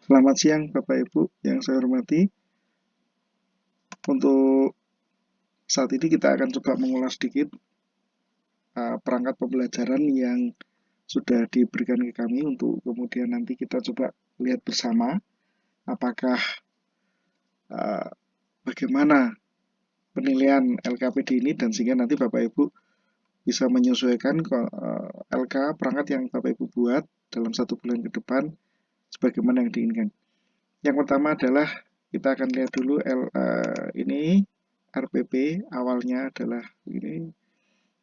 Selamat siang Bapak Ibu yang saya hormati. Untuk saat ini kita akan coba mengulas sedikit perangkat pembelajaran yang sudah diberikan ke kami untuk kemudian nanti kita coba lihat bersama apakah uh, bagaimana penilaian LKPD ini dan sehingga nanti Bapak Ibu bisa menyesuaikan LK perangkat yang Bapak Ibu buat dalam 1 bulan ke depan sebagaimana yang diinginkan. Yang pertama adalah kita akan lihat dulu ini RPP awalnya adalah ini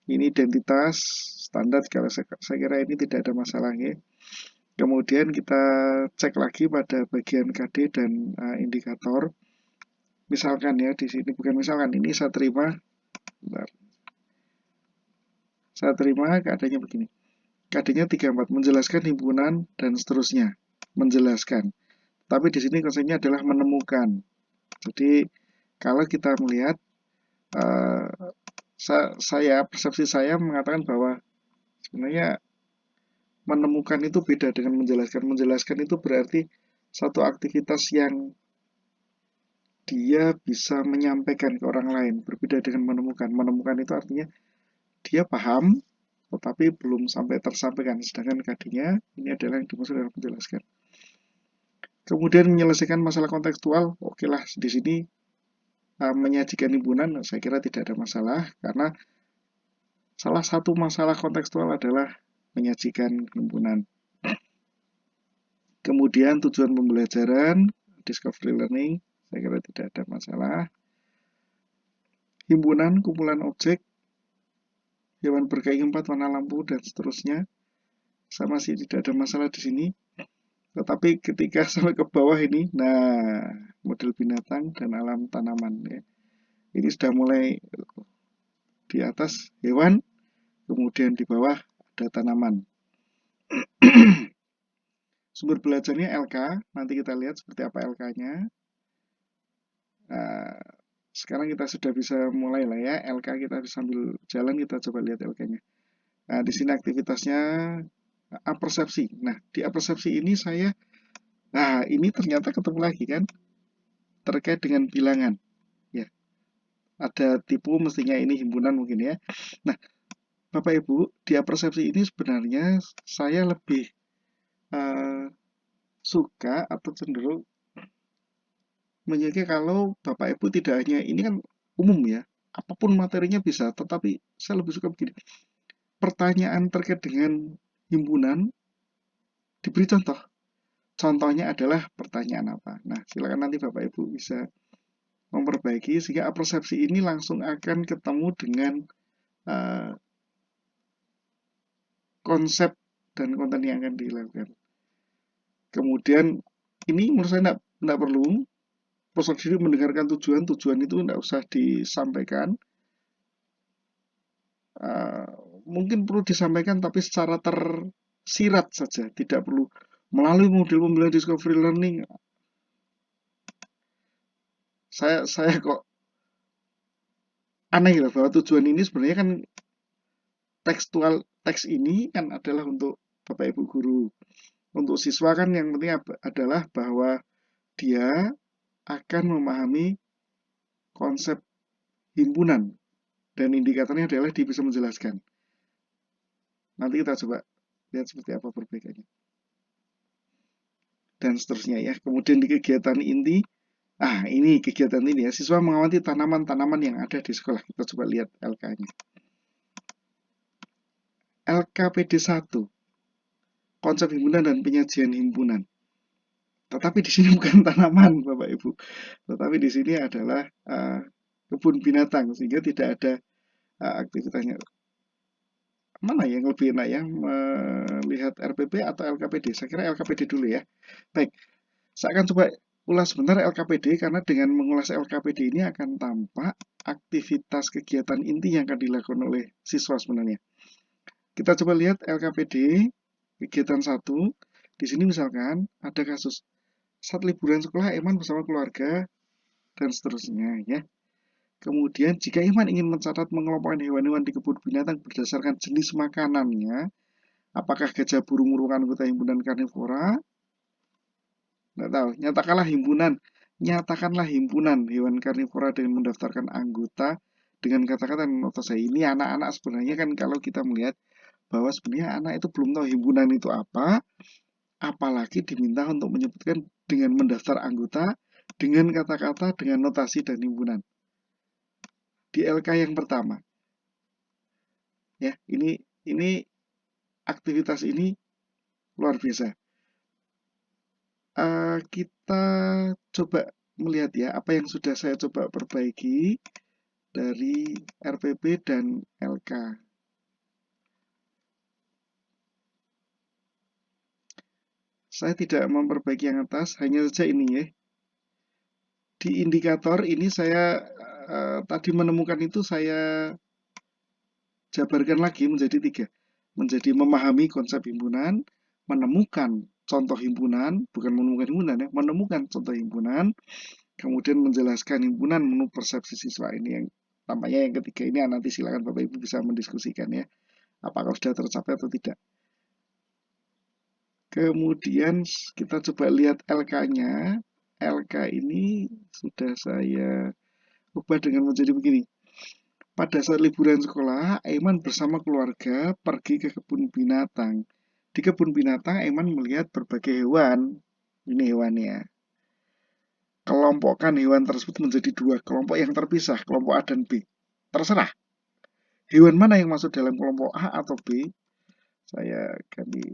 identitas standar. Kalau saya kira ini tidak ada masalah ya. Kemudian kita cek lagi pada bagian KD dan indikator. Misalkan ya di sini bukan misalkan ini saya terima, bentar. Saya terima keadaannya begini. KD-nya 34 menjelaskan himpunan dan seterusnya. Menjelaskan. Tapi di sini konsepnya adalah menemukan. Jadi kalau kita melihat persepsi saya mengatakan bahwa sebenarnya menemukan itu beda dengan menjelaskan. Menjelaskan itu berarti satu aktivitas yang dia bisa menyampaikan ke orang lain, berbeda dengan menemukan. Menemukan itu artinya dia paham, tetapi belum sampai tersampaikan. Sedangkan KD-nya ini adalah yang dimaksud dengan menjelaskan. Kemudian menyelesaikan masalah kontekstual, oke lah di sini menyajikan himpunan, saya kira tidak ada masalah karena salah satu masalah kontekstual adalah menyajikan himpunan. Kemudian tujuan pembelajaran, discovery learning, saya kira tidak ada masalah. Himpunan, kumpulan objek, hewan berkaki 4, warna lampu, dan seterusnya. Sama sih, tidak ada masalah di sini. Tetapi ketika sampai ke bawah ini, nah, model binatang dan alam tanaman. Ya. Ini sudah mulai di atas hewan, kemudian di bawah ada tanaman. Sumber belajarnya LK, nanti kita lihat seperti apa LK-nya. Nah, sekarang kita sudah bisa mulai lah ya, LK kita sambil jalan kita coba lihat LK-nya. Nah, di sini aktivitasnya apersepsi. Nah, di apersepsi ini ini ternyata ketemu lagi kan, terkait dengan bilangan. Ya, ada tipu mestinya ini himpunan mungkin ya. Nah, Bapak Ibu, di apersepsi ini sebenarnya saya lebih suka atau cenderung menyukai kalau Bapak Ibu tidak hanya ini kan umum ya, apapun materinya bisa, tetapi saya lebih suka begini. Pertanyaan terkait dengan himpunan diberi contoh. Contohnya adalah pertanyaan apa. Nah, silakan nanti Bapak Ibu bisa memperbaiki sehingga persepsi ini langsung akan ketemu dengan uh, konsep dan konten yang akan dilakukan. Kemudian ini menurut saya tidak perlu peserta diri mendengarkan tujuan itu tidak usah disampaikan. Mungkin perlu disampaikan tapi secara tersirat saja, tidak perlu melalui model pembelajaran discovery learning. Saya kok aneh lah bahwa tujuan ini sebenarnya kan teks ini kan adalah untuk Bapak Ibu guru. Untuk siswa kan yang penting adalah bahwa dia akan memahami konsep himpunan dan indikatornya adalah dia bisa menjelaskan. Nanti kita coba lihat seperti apa perbaikannya dan seterusnya ya. Kemudian di kegiatan inti, ini kegiatan ini ya, siswa mengamati tanaman-tanaman yang ada di sekolah. Kita coba lihat LK-nya. LKPD 1, konsep himpunan dan penyajian himpunan. Tetapi di sini bukan tanaman, Bapak Ibu. Tetapi di sini adalah kebun binatang, sehingga tidak ada aktivitasnya. Mana yang lebih enak ya, melihat RPP atau LKPD? Saya kira LKPD dulu ya. Baik, saya akan coba ulas sebentar LKPD, karena dengan mengulas LKPD ini akan tampak aktivitas kegiatan inti yang akan dilakukan oleh siswa sebenarnya. Kita coba lihat LKPD, kegiatan 1. Di sini misalkan ada kasus saat liburan sekolah Eman bersama keluarga dan seterusnya ya. Kemudian jika Iman ingin mencatat mengelompokkan hewan-hewan di kebun binatang berdasarkan jenis makanannya, apakah gajah burung merupakan anggota himpunan karnivora? nggak tahu. Nyatakanlah himpunan hewan karnivora dengan mendaftarkan anggota dengan kata-kata notasi. Ini anak-anak sebenarnya kan kalau kita melihat bahwa sebenarnya anak itu belum tahu himpunan itu apa, apalagi diminta untuk menyebutkan dengan mendaftar anggota dengan kata-kata dengan notasi dan himpunan. Di LK yang pertama, ya ini aktivitas ini luar biasa. Kita coba melihat ya apa yang sudah saya coba perbaiki dari RPP dan LK. Saya tidak memperbaiki yang atas, hanya saja ini ya. Di indikator ini saya tadi menemukan itu saya jabarkan lagi menjadi 3. Menjadi memahami konsep himpunan, menemukan contoh himpunan, bukan menemukan himpunan ya, menemukan contoh himpunan, kemudian menjelaskan himpunan menurut persepsi siswa. Ini yang tampaknya yang ketiga ini nanti silakan Bapak Ibu bisa mendiskusikan ya, apakah sudah tercapai atau tidak. Kemudian kita coba lihat LK-nya. LK ini sudah saya ubah dengan menjadi begini. Pada saat liburan sekolah, Aiman bersama keluarga pergi ke kebun binatang. Di kebun binatang, Aiman melihat berbagai hewan. Ini hewannya. Kelompokkan hewan tersebut menjadi 2 kelompok yang terpisah, kelompok A dan B. Terserah. Hewan mana yang masuk dalam kelompok A atau B? Saya ganti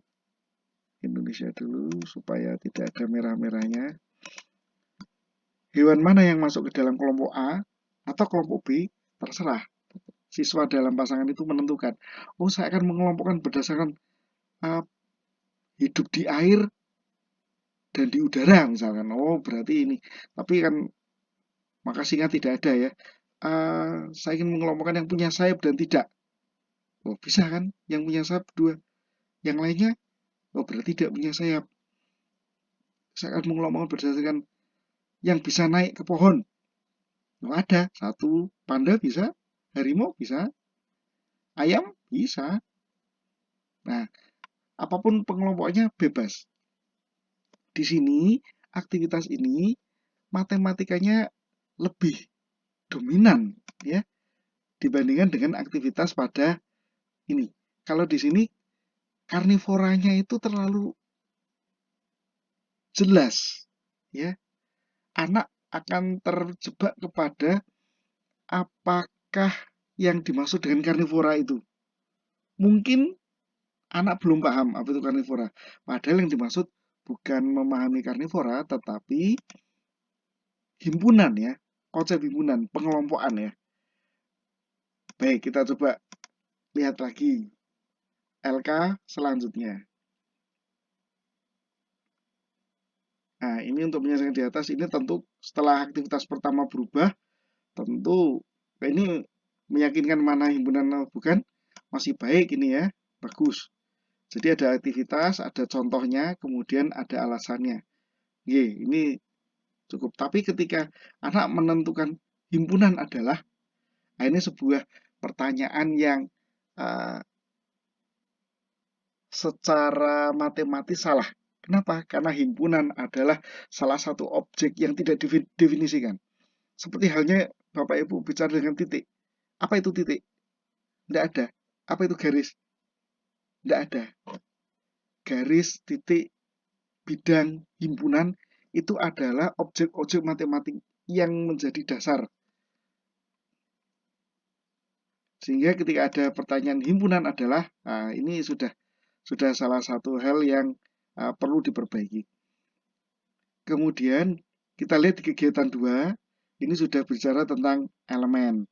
Indonesia dulu supaya tidak ada merah-merahnya. Hewan mana yang masuk ke dalam kelompok A atau kelompok B? Terserah. Siswa dalam pasangan itu menentukan. Oh, saya akan mengelompokkan berdasarkan hidup di air dan di udara misalkan. Oh, berarti ini. Tapi kan maka singkat tidak ada ya. Saya ingin mengelompokkan yang punya sayap dan tidak. Oh, bisa kan? Yang punya sayap 2. Yang lainnya, oh berarti tidak punya sayap. Saya akan mengelompokkan berdasarkan yang bisa naik ke pohon. Oh, ada. 1, panda bisa. Harimau bisa. Ayam bisa. Nah, apapun pengelompoknya bebas. Di sini, aktivitas ini matematikanya lebih dominan ya dibandingkan dengan aktivitas pada ini. Kalau di sini karnivoranya itu terlalu jelas ya. Anak akan terjebak kepada apakah yang dimaksud dengan karnivora itu. Mungkin anak belum paham apa itu karnivora. Padahal yang dimaksud bukan memahami karnivora, tetapi himpunan ya, konsep himpunan, pengelompokan ya. Baik, kita coba lihat lagi LK selanjutnya. Nah, ini untuk menyelesaikan di atas, ini tentu setelah aktivitas pertama berubah, tentu ini meyakinkan mana himpunan atau bukan, masih baik ini ya, bagus. Jadi ada aktivitas, ada contohnya, kemudian ada alasannya. Ini cukup. Tapi ketika anak menentukan himpunan adalah, ini sebuah pertanyaan yang secara matematis salah. Kenapa? Karena himpunan adalah salah satu objek yang tidak didefinisikan. Seperti halnya Bapak Ibu bicara dengan titik. Apa itu titik? Tidak ada. Apa itu garis? Tidak ada. Garis, titik, bidang, himpunan itu adalah objek-objek matematik yang menjadi dasar. Sehingga ketika ada pertanyaan himpunan adalah, ini sudah salah satu hal yang perlu diperbaiki. Kemudian kita lihat di kegiatan 2, ini sudah bicara tentang elemen.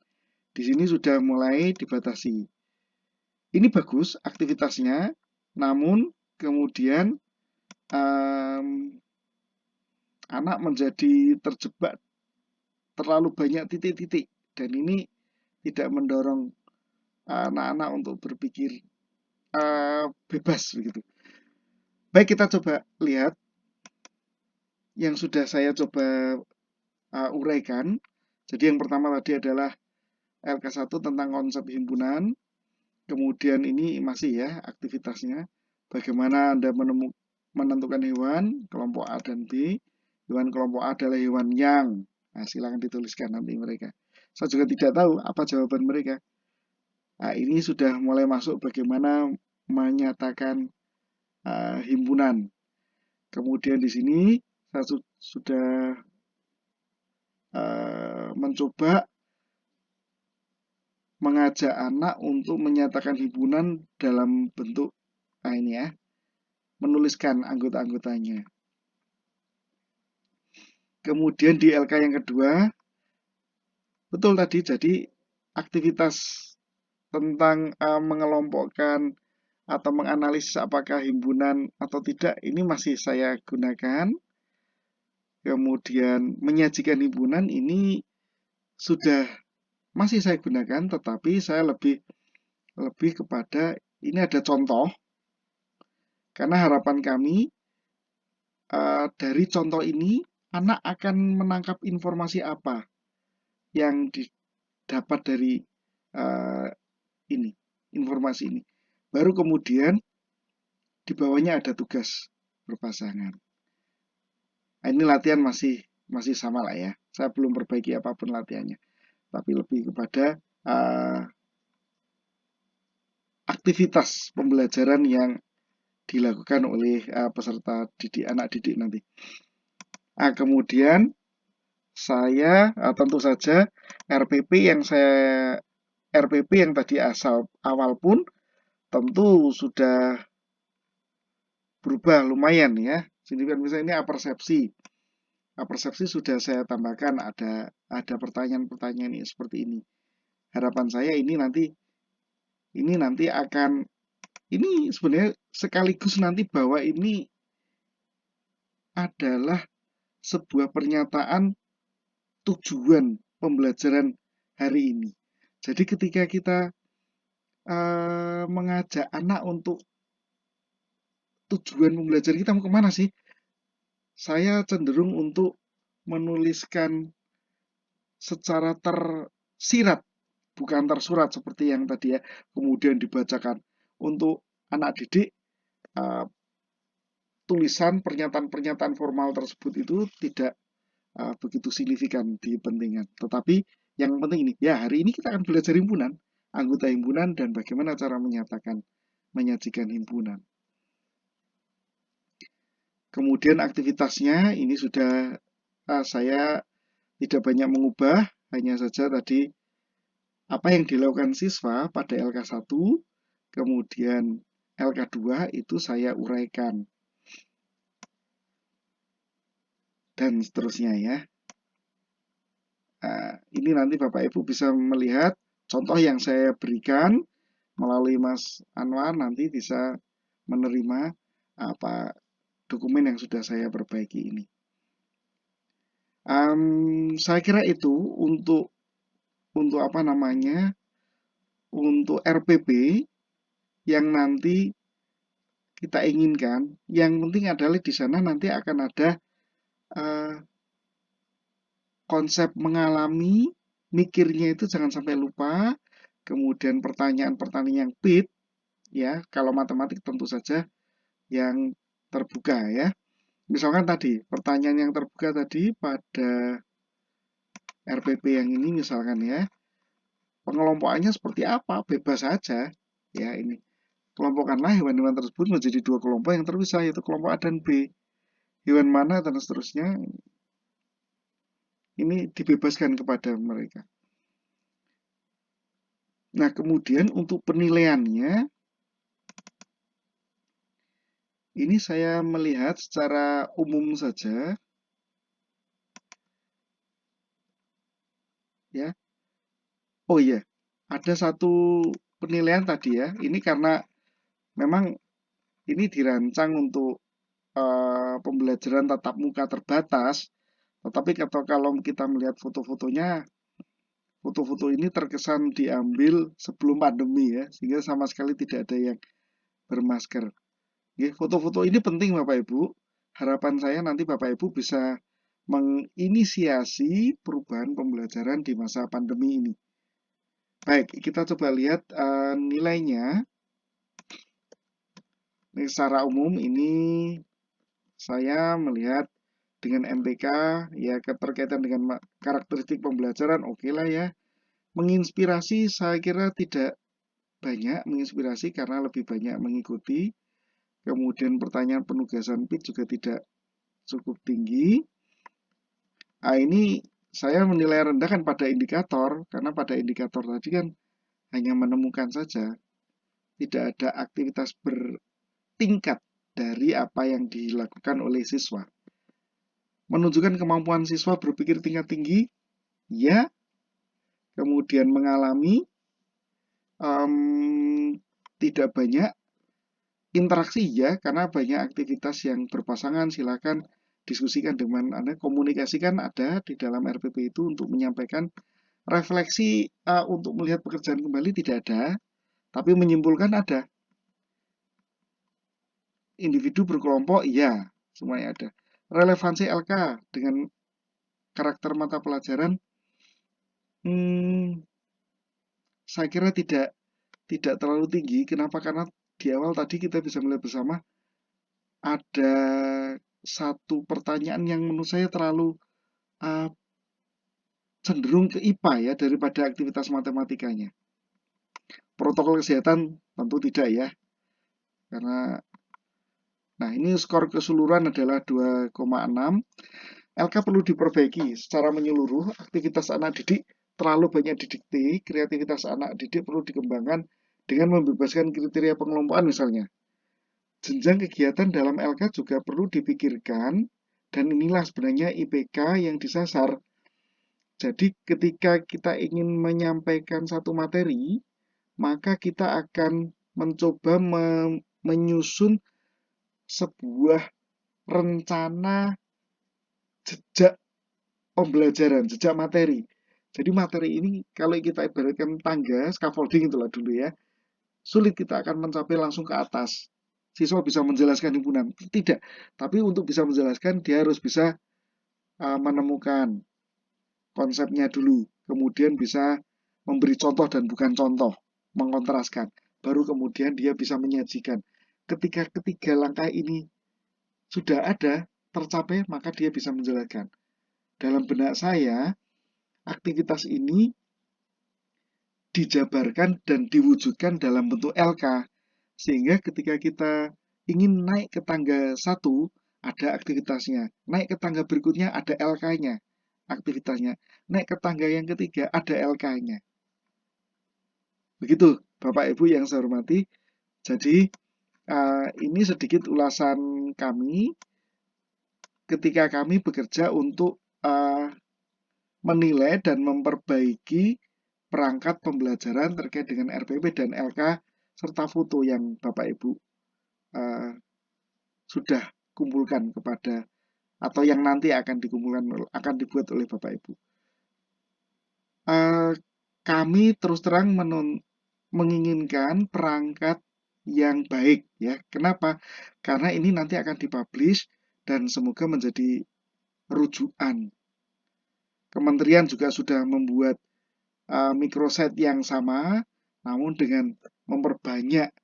Di sini sudah mulai dibatasi. Ini bagus aktivitasnya, namun kemudian anak menjadi terjebak terlalu banyak titik-titik, dan ini tidak mendorong anak-anak untuk berpikir bebas begitu. Baik, kita coba lihat yang sudah saya coba uraikan. Jadi yang pertama tadi adalah LK1 tentang konsep himpunan. Kemudian ini masih ya aktivitasnya. Bagaimana Anda menentukan hewan, kelompok A dan B. Hewan kelompok A adalah hewan yang. Nah, silakan dituliskan nanti mereka. Saya juga tidak tahu apa jawaban mereka. Nah, ini sudah mulai masuk bagaimana menyatakan himpunan. Kemudian di sini saya sudah mencoba mengajak anak untuk menyatakan himpunan dalam bentuk ini ya, menuliskan anggota-anggotanya. Kemudian di LK yang kedua, betul tadi, jadi aktivitas tentang mengelompokkan atau menganalisis apakah himpunan atau tidak, ini masih saya gunakan. Kemudian menyajikan himpunan ini sudah masih saya gunakan, tetapi saya lebih kepada ini ada contoh, karena harapan kami dari contoh ini anak akan menangkap informasi apa yang didapat dari informasi ini. Baru kemudian di bawahnya ada tugas berpasangan. Nah, ini latihan masih sama lah ya. Saya belum perbaiki apapun latihannya, tapi lebih kepada aktivitas pembelajaran yang dilakukan oleh peserta didik, anak didik nanti. Nah, kemudian saya tentu saja RPP yang tadi awal pun tentu sudah berubah lumayan ya. Sini kan misalnya ini apersepsi. Apersepsi sudah saya tambahkan ada pertanyaan-pertanyaan seperti ini. Harapan saya ini nanti akan ini sebenarnya sekaligus nanti bahwa ini adalah sebuah pernyataan tujuan pembelajaran hari ini. Jadi ketika kita mengajak anak untuk tujuan pembelajaran kita mau kemana sih? Saya cenderung untuk menuliskan secara tersirat, bukan tersurat seperti yang tadi ya, kemudian dibacakan. Untuk anak didik, tulisan pernyataan-pernyataan formal tersebut itu tidak begitu signifikan dipentingkan. Tetapi yang penting ini, ya hari ini kita akan belajar himpunan, anggota himpunan, dan bagaimana cara menyajikan himpunan. Kemudian aktivitasnya ini sudah saya tidak banyak mengubah, hanya saja tadi apa yang dilakukan siswa pada LK1, kemudian LK2 itu saya uraikan. Dan seterusnya ya. Ini nanti Bapak Ibu bisa melihat contoh yang saya berikan melalui Mas Anwar, nanti bisa menerima dokumen yang sudah saya perbaiki ini. Saya kira itu untuk untuk RPP yang nanti kita inginkan. Yang penting adalah di sana nanti akan ada konsep mengalami, mikirnya itu jangan sampai lupa. Kemudian pertanyaan-pertanyaan yang PIT, ya, kalau matematik tentu saja yang terbuka ya. Misalkan tadi, pertanyaan yang terbuka tadi pada RPP yang ini misalkan ya, pengelompokannya seperti apa? Bebas saja. Ya, ini. Kelompokkanlah hewan-hewan tersebut menjadi dua kelompok yang terpisah, yaitu kelompok A dan B. Hewan mana dan seterusnya, ini dibebaskan kepada mereka. Nah, kemudian untuk penilaiannya, ini saya melihat secara umum saja. Ya. Oh iya, ada satu penilaian tadi ya. Ini karena memang ini dirancang untuk pembelajaran tatap muka terbatas. Tetapi kalau kita melihat foto-fotonya, foto-foto ini terkesan diambil sebelum pandemi ya, sehingga sama sekali tidak ada yang bermasker. Foto-foto ini penting Bapak Ibu. Harapan saya nanti Bapak Ibu bisa menginisiasi perubahan pembelajaran di masa pandemi ini. Baik, kita coba lihat nilainya. Ini secara umum ini saya melihat dengan MTK, ya keterkaitan dengan karakteristik pembelajaran, oke lah ya. Menginspirasi saya kira tidak banyak menginspirasi karena lebih banyak mengikuti. Kemudian pertanyaan penugasan PIT juga tidak cukup tinggi. Nah, ini saya menilai rendah kan pada indikator, karena pada indikator tadi kan hanya menemukan saja, tidak ada aktivitas bertingkat dari apa yang dilakukan oleh siswa. Menunjukkan kemampuan siswa berpikir tingkat tinggi, ya. Kemudian mengalami tidak banyak interaksi, ya, karena banyak aktivitas yang berpasangan. Silakan diskusikan dengan Anda, komunikasikan ada di dalam RPP itu untuk menyampaikan refleksi untuk melihat pekerjaan kembali tidak ada, tapi menyimpulkan ada. Individu berkelompok, iya, semuanya ada. Relevansi LK dengan karakter mata pelajaran, saya kira tidak terlalu tinggi. Kenapa? Karena di awal tadi kita bisa melihat bersama ada satu pertanyaan yang menurut saya terlalu cenderung ke IPA ya daripada aktivitas matematikanya. Protokol kesehatan tentu tidak ya, karena nah ini skor keseluruhan adalah 2,6. LK perlu diperbaiki secara menyeluruh. Aktivitas anak didik terlalu banyak didikte. Kreativitas anak didik perlu dikembangkan dengan membebaskan kriteria pengelompokan misalnya. Jenjang kegiatan dalam LK juga perlu dipikirkan, dan inilah sebenarnya IPK yang disasar. Jadi ketika kita ingin menyampaikan satu materi, maka kita akan mencoba menyusun sebuah rencana jejak pembelajaran, jejak materi. Jadi materi ini kalau kita ibaratkan tangga, scaffolding itulah dulu ya, sulit kita akan mencapai langsung ke atas. Siswa bisa menjelaskan himpunan, tidak. Tapi untuk bisa menjelaskan, dia harus bisa menemukan konsepnya dulu, kemudian bisa memberi contoh dan bukan contoh, mengkontraskan. Baru kemudian dia bisa menyajikan. Ketika ketiga langkah ini sudah ada, tercapai, maka dia bisa menjelaskan. Dalam benak saya, aktivitas ini dijabarkan dan diwujudkan dalam bentuk LK. Sehingga ketika kita ingin naik ke tangga 1, ada aktivitasnya. Naik ke tangga berikutnya ada LK-nya, aktivitasnya. Naik ke tangga yang ketiga ada LK-nya. Begitu Bapak Ibu yang saya hormati. Jadi ini sedikit ulasan kami ketika kami bekerja untuk menilai dan memperbaiki perangkat pembelajaran terkait dengan RPP dan LK serta foto yang Bapak Ibu sudah kumpulkan kepada atau yang nanti akan dibuat oleh Bapak Ibu. Kami terus terang menginginkan perangkat yang baik ya. Kenapa? Karena ini nanti akan dipublish dan semoga menjadi rujukan. Kementerian juga sudah membuat microsite yang sama, namun dengan memperbanyak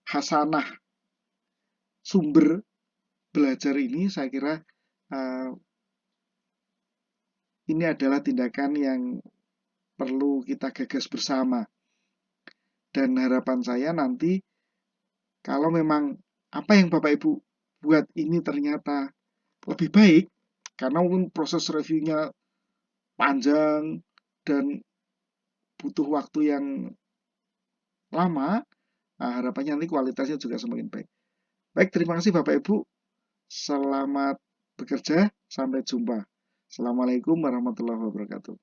hasanah sumber belajar ini, saya kira ini adalah tindakan yang perlu kita gagas bersama. Dan harapan saya nanti, kalau memang apa yang Bapak Ibu buat ini ternyata lebih baik, karena mungkin proses reviewnya panjang dan butuh waktu yang lama, harapannya nanti kualitasnya juga semakin baik. Baik, terima kasih Bapak Ibu. Selamat bekerja, sampai jumpa. Assalamualaikum warahmatullahi wabarakatuh.